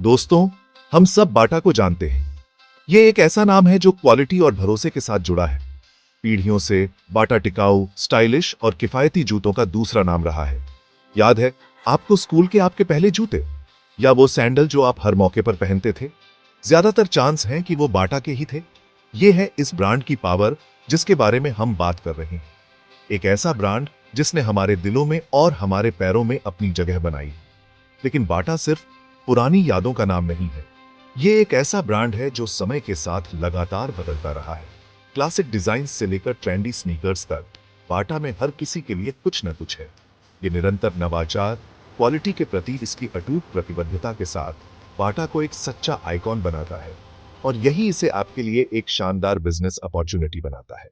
दोस्तों, हम सब बाटा को जानते हैं। ये एक ऐसा नाम है जो क्वालिटी और भरोसे के साथ जुड़ा है। पीढ़ियों से बाटा टिकाऊ, स्टाइलिश और किफायती जूतों का दूसरा नाम रहा है। याद है आपको स्कूल के आपके पहले जूते या वो सैंडल जो आप हर मौके पर पहनते थे? ज्यादातर चांस हैं कि वो बाटा के ही थे। ये है इस ब्रांड की पावर जिसके बारे में हम बात कर रहे हैं। एक ऐसा ब्रांड जिसने हमारे दिलों में और हमारे पैरों में अपनी जगह बनाई। लेकिन बाटा सिर्फ पुरानी यादों का नाम नहीं है। ये एक ऐसा ब्रांड है जो समय के साथ लगातार बदलता रहा है। क्लासिक डिजाइन से लेकर ट्रेंडी स्नीकर्स तक बाटा में हर किसी के लिए कुछ न कुछ है। ये निरंतर नवाचार, क्वालिटी के प्रति इसकी अटूट प्रतिबद्धता के साथ बाटा को एक सच्चा आइकॉन बनाता है और यही इसे आपके लिए एक शानदार बिजनेस अपॉर्चुनिटी बनाता है।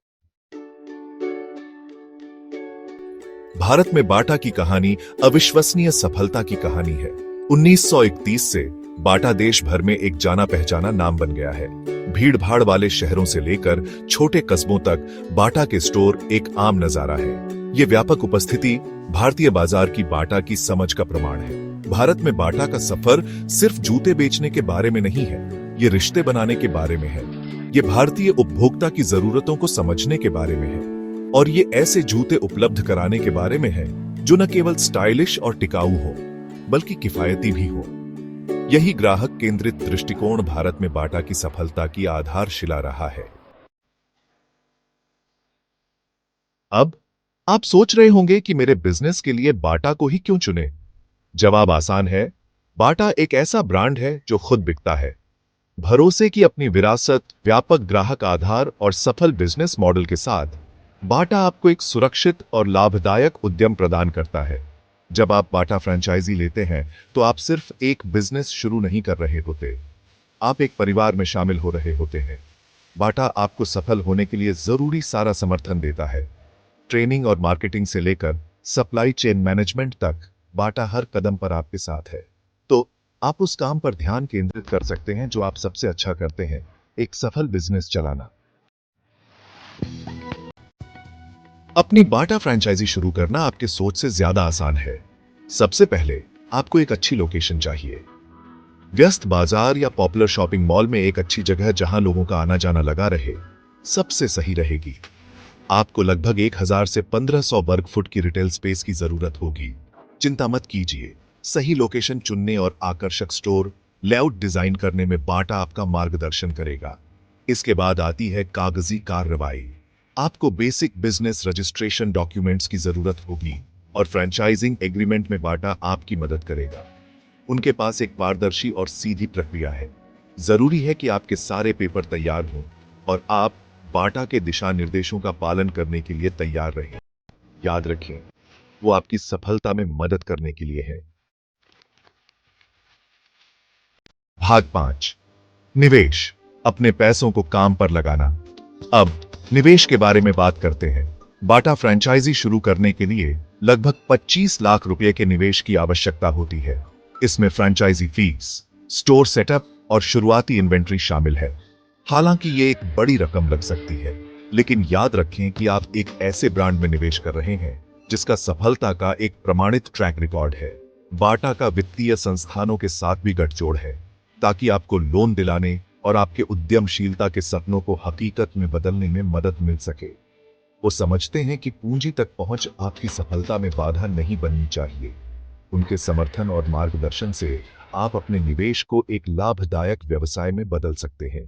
भारत में बाटा की कहानी अविश्वसनीय सफलता की कहानी है। 1931 से बाटा देश भर में एक जाना पहचाना नाम बन गया है। भीड़ भाड़ वाले शहरों से लेकर छोटे कस्बों तक बाटा के स्टोर एक आम नजारा है। ये व्यापक उपस्थिति भारतीय बाजार की बाटा की समझ का प्रमाण है। भारत में बाटा का सफर सिर्फ जूते बेचने के बारे में नहीं है, ये रिश्ते बनाने के बारे में है। ये भारतीय उपभोक्ता की जरूरतों को समझने के बारे में है और ये ऐसे जूते उपलब्ध कराने के बारे में है जो न केवल स्टाइलिश और टिकाऊ हो बल्कि किफायती भी हो। यही ग्राहक केंद्रित दृष्टिकोण भारत में बाटा की सफलता की आधारशिला रहा है। अब आप सोच रहे होंगे कि मेरे बिजनेस के लिए बाटा को ही क्यों चुने? जवाब आसान है। बाटा एक ऐसा ब्रांड है जो खुद बिकता है। भरोसे की अपनी विरासत, व्यापक ग्राहक आधार और सफल बिजनेस मॉडल के साथ बाटा आपको एक सुरक्षित और लाभदायक उद्यम प्रदान करता है। जब आप बाटा फ्रेंचाइजी लेते हैं तो आप सिर्फ एक बिजनेस शुरू नहीं कर रहे होते, आप एक परिवार में शामिल हो रहे होते हैं। बाटा आपको सफल होने के लिए जरूरी सारा समर्थन देता है। ट्रेनिंग और मार्केटिंग से लेकर सप्लाई चेन मैनेजमेंट तक बाटा हर कदम पर आपके साथ है। तो आप उस काम पर ध्यान केंद्रित कर सकते हैं जो आप सबसे अच्छा करते हैं, एक सफल बिजनेस चलाना। अपनी बाटा फ्रेंचाइजी शुरू करना आपके सोच से ज्यादा आसान है। सबसे पहले आपको एक अच्छी लोकेशन चाहिए। व्यस्त बाजार या पॉपुलर शॉपिंग मॉल में एक अच्छी जगह जहां लोगों का आना जाना लगा रहे सबसे सही रहेगी। आपको लगभग 1000 से 1500 वर्ग फुट की रिटेल स्पेस की जरूरत होगी। चिंता मत कीजिए, सही लोकेशन चुनने और आकर्षक स्टोर लेआउट डिजाइन करने में बाटा आपका मार्गदर्शन करेगा। इसके बाद आती है कागजी कार्रवाई। आपको बेसिक बिजनेस रजिस्ट्रेशन डॉक्यूमेंट्स की जरूरत होगी और फ्रेंचाइजिंग एग्रीमेंट में बाटा आपकी मदद करेगा। उनके पास एक पारदर्शी और सीधी प्रक्रिया है। जरूरी है कि आपके सारे पेपर तैयार हों और आप बाटा के दिशा निर्देशों का पालन करने के लिए तैयार रहें। याद रखें, वो आपकी सफलता में मदद करने के लिए है। भाग 5, निवेश, अपने पैसों को काम पर लगाना। अब निवेश के बारे में बात करते हैं। बाटा फ्रेंचाइजी शुरू करने के लिए लगभग 25 लाख रुपए के निवेश की आवश्यकता होती है। इसमें फ्रेंचाइजी फीस, स्टोर सेटअप और शुरुआती इन्वेंट्री शामिल है। हालांकि ये एक बड़ी रकम लग सकती है, लेकिन याद रखें कि आप एक ऐसे ब्रांड में निवेश कर रहे हैं जिसका सफलता का एक प्रमाणित ट्रैक रिकॉर्ड है। बाटा का वित्तीय संस्थानों के साथ भी गठजोड़ है ताकि आपको लोन दिलाने और आपके उद्यमशीलता के सपनों को हकीकत में बदलने में मदद मिल सके। वो समझते हैं कि पूंजी तक पहुंच आपकी सफलता में बाधा नहीं बननी चाहिए। उनके समर्थन और मार्गदर्शन से आप अपने निवेश को एक लाभदायक व्यवसाय में बदल सकते हैं।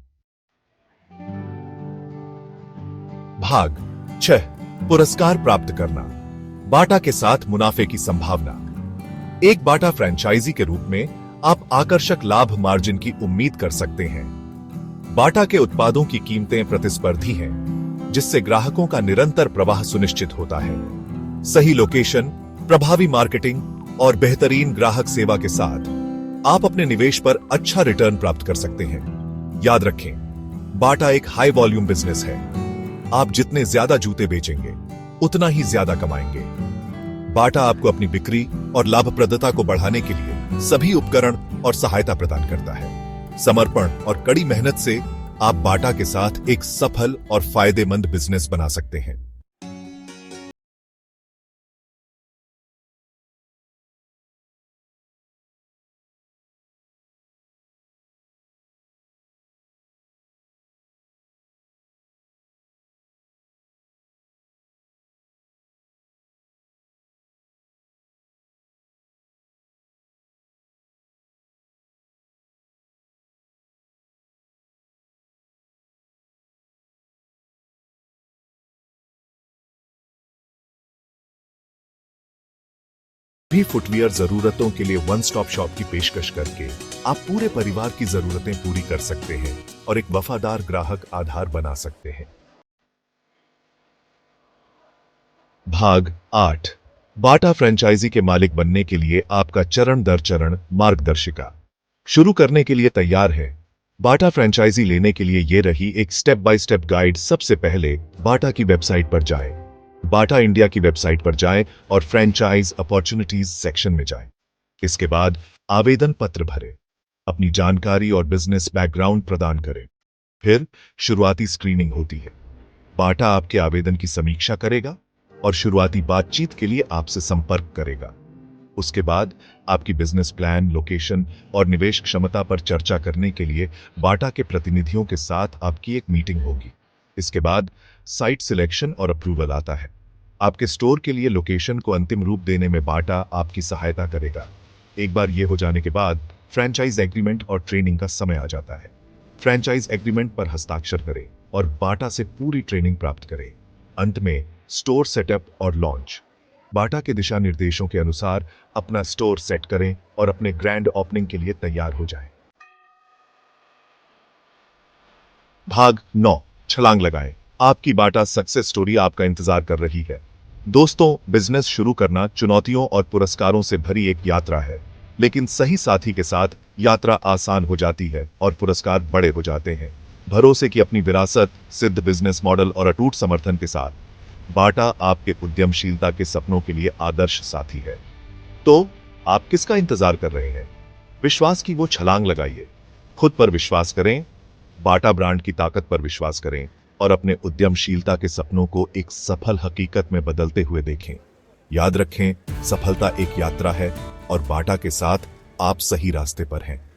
भाग 6, पुरस्कार प्राप्त करना, बाटा के साथ मुनाफे की संभावना। एक बाटा फ्रेंचाइजी के रूप में आप आकर्षक लाभ मार्जिन की उम्मीद कर सकते हैं। बाटा के उत्पादों की कीमतें प्रतिस्पर्धी हैं, जिससे ग्राहकों का निरंतर प्रवाह सुनिश्चित होता है। सही लोकेशन, प्रभावी मार्केटिंग और बेहतरीन ग्राहक सेवा के साथ आप अपने निवेश पर अच्छा रिटर्न प्राप्त कर सकते हैं। याद रखें, बाटा एक हाई वॉल्यूम बिजनेस है। आप जितने ज्यादा जूते बेचेंगे उतना ही ज्यादा कमाएंगे। बाटा आपको अपनी बिक्री और लाभप्रदता को बढ़ाने के लिए सभी उपकरण और सहायता प्रदान करता है। समर्पण और कड़ी मेहनत से आप बाटा के साथ एक सफल और फायदेमंद बिजनेस बना सकते हैं। भी फुटवियर जरूरतों के लिए वन स्टॉप शॉप की पेशकश करके आप पूरे परिवार की जरूरतें पूरी कर सकते हैं और एक वफादार ग्राहक आधार बना सकते हैं। भाग 8। बाटा फ्रेंचाइजी के मालिक बनने के लिए आपका चरण दर चरण मार्गदर्शिका शुरू करने के लिए तैयार है। बाटा फ्रेंचाइजी लेने के लिए ये रही एक स्टेप बाय स्टेप गाइड। सबसे पहले बाटा की वेबसाइट पर जाएं। बाटा इंडिया की वेबसाइट पर जाएं और फ्रेंचाइज अपॉर्चुनिटीज सेक्शन में जाएं। इसके बाद आवेदन पत्र भरें, अपनी जानकारी और बिजनेस बैकग्राउंड प्रदान करें। फिर शुरुआती स्क्रीनिंग होती है। बाटा आपके आवेदन की समीक्षा करेगा और शुरुआती बातचीत के लिए आपसे संपर्क करेगा। उसके बाद आपकी बिजनेस प्लान, लोकेशन और निवेश क्षमता पर चर्चा करने के लिए बाटा के प्रतिनिधियों के साथ आपकी एक मीटिंग होगी। इसके बाद साइट सिलेक्शन और अप्रूवल आता है। आपके स्टोर के लिए लोकेशन को अंतिम रूप देने में बाटा आपकी सहायता करेगा। एक बार यह हो जाने के बाद फ्रेंचाइज एग्रीमेंट और ट्रेनिंग का समय आ जाता है। फ्रेंचाइज एग्रीमेंट पर हस्ताक्षर करें और बाटा से पूरी ट्रेनिंग प्राप्त करें। अंत में स्टोर सेटअप और लॉन्च। बाटा के दिशा निर्देशों के अनुसार अपना स्टोर सेट करें और अपने ग्रैंड ओपनिंग के लिए तैयार हो जाएं। भाग 9। छलांग लगाएं। आपकी बाटा सक्सेस स्टोरी आपका इंतजार कर रही है। दोस्तों, बिजनेस शुरू करना चुनौतियों और पुरस्कारों से भरी एक यात्रा है, लेकिन सही साथी के साथ यात्रा आसान हो जाती है और पुरस्कार बड़े हो जाते हैं। भरोसे की अपनी विरासत, सिद्ध बिजनेस मॉडल और अटूट समर्थन के साथ बाटा आपके उद्यमशीलता के सपनों के लिए आदर्श साथी है। तो आप किसका इंतजार कर रहे हैं? विश्वास की वो छलांग लगाइए। खुद पर विश्वास करें, बाटा ब्रांड की ताकत पर विश्वास करें और अपने उद्यमशीलता के सपनों को एक सफल हकीकत में बदलते हुए देखें। याद रखें, सफलता एक यात्रा है और बाटा के साथ आप सही रास्ते पर हैं।